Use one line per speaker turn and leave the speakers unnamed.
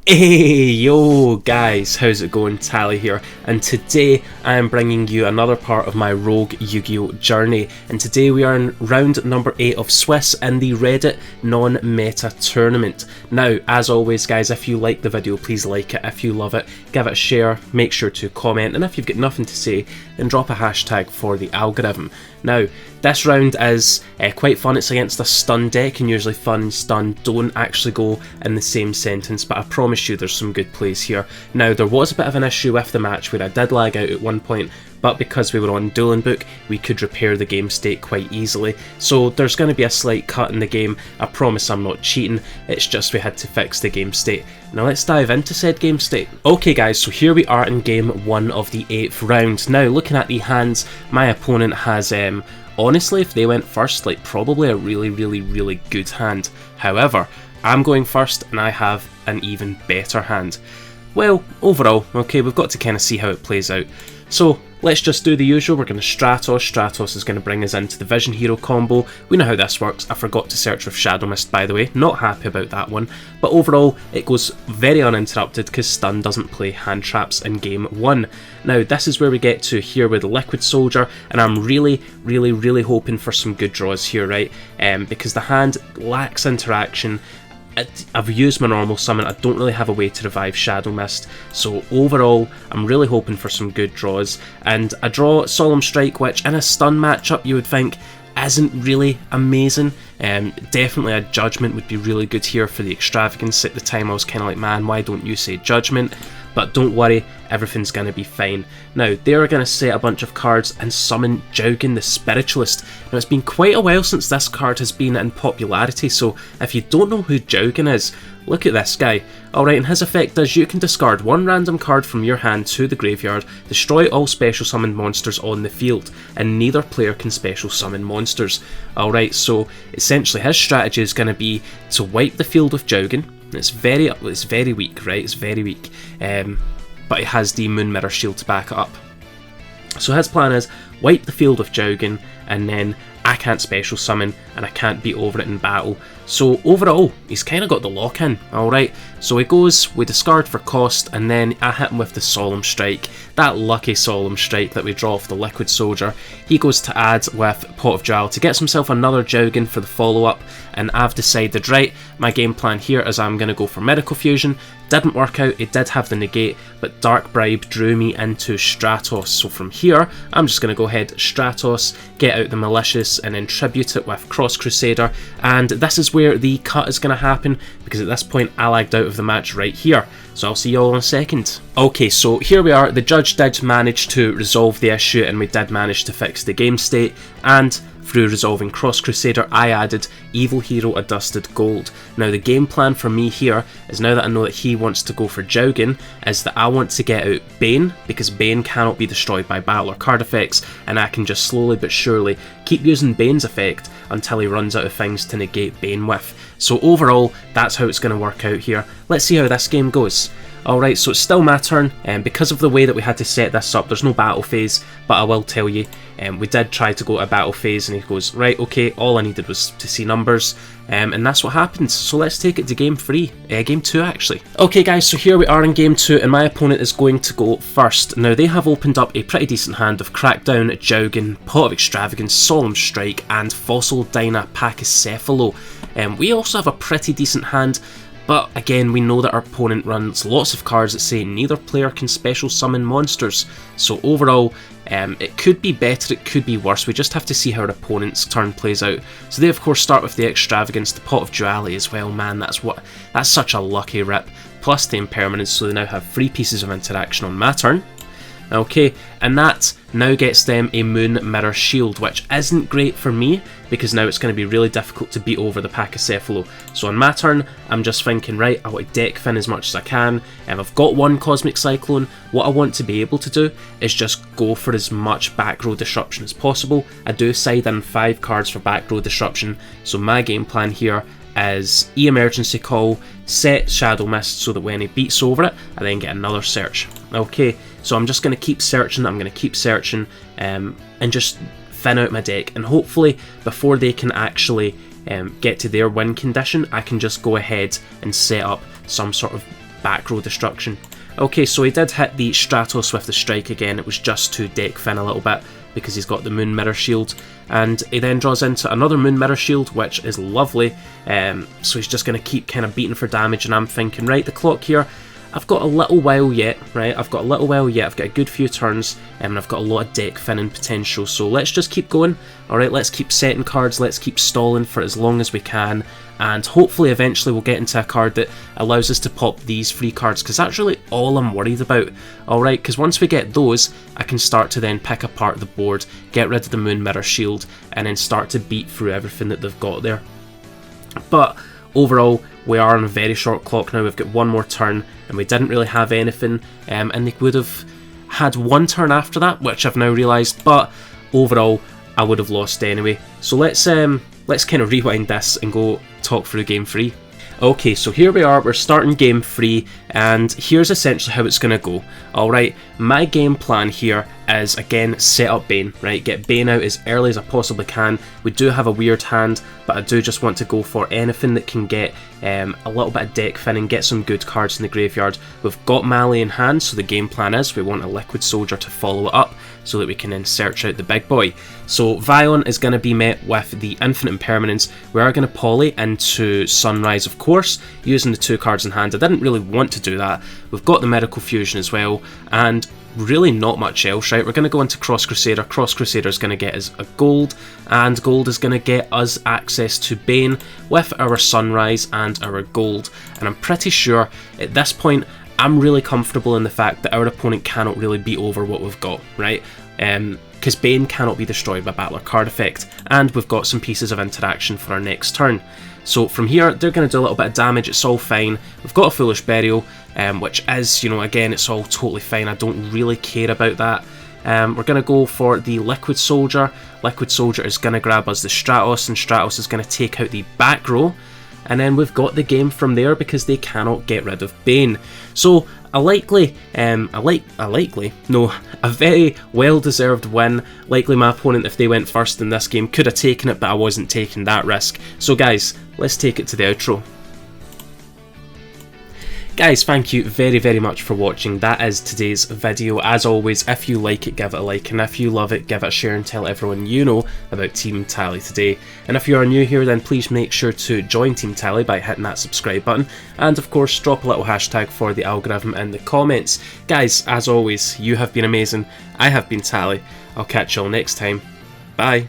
Hey yo guys, how's it going? Tally here, and today I am bringing you another part of my Rogue Yu-Gi-Oh journey, and today we are in round number 8 of Swiss in the Reddit non-meta tournament. Now, as always guys, if you like the video, please like it. If you love it, give it a share, make sure to comment, and if you've got nothing to say, then drop a hashtag for the algorithm. Now, this round is quite fun. It's against a stun deck, and usually fun and stun don't actually go in the same sentence, but I promise you there's some good plays here. Now, there was a bit of an issue with the match where I did lag out at one point, but because we were on Dueling Book, we could repair the game state quite easily. So there's going to be a slight cut in the game. I promise I'm not cheating, it's just we had to fix the game state. Now let's dive into said game state. Okay guys, so here we are in game 1 of the 8th round. Now looking at the hands, my opponent has, honestly if they went first, like probably a really good hand. However, I'm going first and I have an even better hand. Well, overall, okay, we've got to kind of see how it plays out. So let's just do the usual. We're going to Stratos. Stratos is going to bring us into the Vision Hero combo. We know how this works. I forgot to search with Shadow Mist, by the way. Not happy about that one. But overall, it goes very uninterrupted because Stun doesn't play hand traps in game 1. Now, this is where we get to here with the Liquid Soldier, and I'm really hoping for some good draws here, right? Because the hand lacks interaction. I've used my normal summon, I don't really have a way to revive Shadow Mist, so overall I'm really hoping for some good draws, and I draw Solemn Strike, which in a stun matchup you would think isn't really amazing. Definitely a Judgment would be really good here for the Extravagance. At the time I was kind of like, man, why don't you say Judgment? But don't worry, everything's going to be fine. Now, they're going to set a bunch of cards and summon Jugin the Spiritualist. Now, it's been quite a while since this card has been in popularity, so if you don't know who Jugin is, look at this guy. Alright, and his effect is you can discard one random card from your hand to the graveyard, destroy all special summoned monsters on the field, and neither player can special summon monsters. Alright, so essentially his strategy is going to be to wipe the field with Jugin. It's very weak, right? It's very weak. But it has the Moon Mirror Shield to back it up. So his plan is wipe the field with Jugin, and then I can't special summon and I can't beat over it in battle. So overall, he's kind of got the lock in, alright. So he goes, we discard for cost, and then I hit him with the Solemn Strike. That lucky Solemn Strike that we draw off the Liquid Soldier. He goes to add with Pot of Duality, gets himself another Jugin for the follow-up, and I've decided, right, my game plan here is I'm going to go for Medical Fusion. Didn't work out, it did have the negate, but Dark Bribe drew me into Stratos. So from here, I'm just going to go ahead, Stratos, get out the Malicious, and then tribute it with Cross Crusader, and this is where the cut is going to happen, because at this point I lagged out of the match right here. So I'll see you all in a second. Okay, so here we are. The judge did manage to resolve the issue, and we did manage to fix the game state, and through resolving Cross Crusader, I added Evil Hero Adusted Gold. Now the game plan for me here is, now that I know that he wants to go for Jugin, is that I want to get out Bane, because Bane cannot be destroyed by battle or card effects, and I can just slowly but surely keep using Bane's effect until he runs out of things to negate Bane with. So overall, that's how it's going to work out here. Let's see how this game goes. Alright, so it's still my turn, and because of the way that we had to set this up, there's no battle phase, but I will tell you, we did try to go to a battle phase, and he goes, right, okay, all I needed was to see numbers, and that's what happens. So let's take it to game 2 actually. Okay guys, so here we are in game 2, and my opponent is going to go first. Now they have opened up a pretty decent hand of Crackdown, Jugin, Pot of Extravagance, Solemn Strike, and Fossil Dyna Pachycephalo. We also have a pretty decent hand, but again, we know that our opponent runs lots of cards that say neither player can special summon monsters. So overall, it could be better, it could be worse. We just have to see how our opponent's turn plays out. So they of course start with the Extravagance, the Pot of Duality as well. Man, that's such a lucky rip. Plus the Impermanence, so they now have 3 pieces of interaction on my turn. Okay, and that now gets them a Moon Mirror Shield, which isn't great for me, because now it's going to be really difficult to beat over the Pachycephalo. So on my turn, I'm just thinking, right, I want to deck fin as much as I can, and I've got one Cosmic Cyclone. What I want to be able to do is just go for as much back row disruption as possible. I do side in 5 cards for back row disruption, so my game plan here is emergency call, set Shadow Mist so that when he beats over it, I then get another search. Okay, so I'm just going to keep searching, and just thin out my deck, and hopefully before they can actually get to their win condition, I can just go ahead and set up some sort of back row destruction. Okay, so he did hit the Stratos with the strike again. It was just to deck Finn a little bit because he's got the Moon Mirror Shield, and he then draws into another Moon Mirror Shield, which is lovely. So he's just going to keep kind of beating for damage, and I'm thinking, right, the clock here, I've got a little while yet, right? I've got a little while yet. I've got a good few turns, and I've got a lot of deck finning potential. So let's just keep going. All right, let's keep setting cards. Let's keep stalling for as long as we can, and hopefully eventually we'll get into a card that allows us to pop these free cards, because that's really all I'm worried about. All right, because once we get those, I can start to then pick apart the board, get rid of the Moon Mirror Shield, and then start to beat through everything that they've got there. But overall, we are on a very short clock now. We've got one more turn, and we didn't really have anything, and they would have had one turn after that, which I've now realised, but overall I would have lost anyway. So let's kind of rewind this and go talk through game 3. Okay, so here we are, we're starting game 3, and here's essentially how it's going to go. Alright, my game plan here is, again, set up Bane, right? Get Bane out as early as I possibly can. We do have a weird hand, but I do just want to go for anything that can get a little bit of deck finning, get some good cards in the graveyard. We've got Mali in hand, so the game plan is we want a Liquid Soldier to follow it up, so that we can then search out the big boy. So Vion is going to be met with the Infinite Impermanence. We are going to poly into Sunrise, of course, using the 2 cards in hand. I didn't really want to do that. We've got the Medical Fusion as well, and really not much else, right? We're going to go into Cross Crusader. Cross Crusader is going to get us a gold, and gold is going to get us access to Bane with our Sunrise and our gold. And I'm pretty sure at this point I'm really comfortable in the fact that our opponent cannot really beat over what we've got, right? Because Bane cannot be destroyed by Battler card effect, and we've got some pieces of interaction for our next turn. So from here, they're going to do a little bit of damage, it's all fine. We've got a Foolish Burial, which is, you know, again, it's all totally fine. I don't really care about that. We're going to go for the Liquid Soldier. Liquid Soldier is going to grab us the Stratos, and Stratos is going to take out the back row. And then we've got the game from there because they cannot get rid of Bane. So a very well-deserved win. Likely my opponent, if they went first in this game, could have taken it, but I wasn't taking that risk. So guys, let's take it to the outro. Guys, thank you very, very much for watching. That is today's video. As always, if you like it, give it a like, and if you love it, give it a share and tell everyone you know about Team Tally today. And if you are new here, then please make sure to join Team Tally by hitting that subscribe button, and of course drop a little hashtag for the algorithm in the comments. Guys, as always, you have been amazing. I have been Tally. I'll catch you all next time. Bye.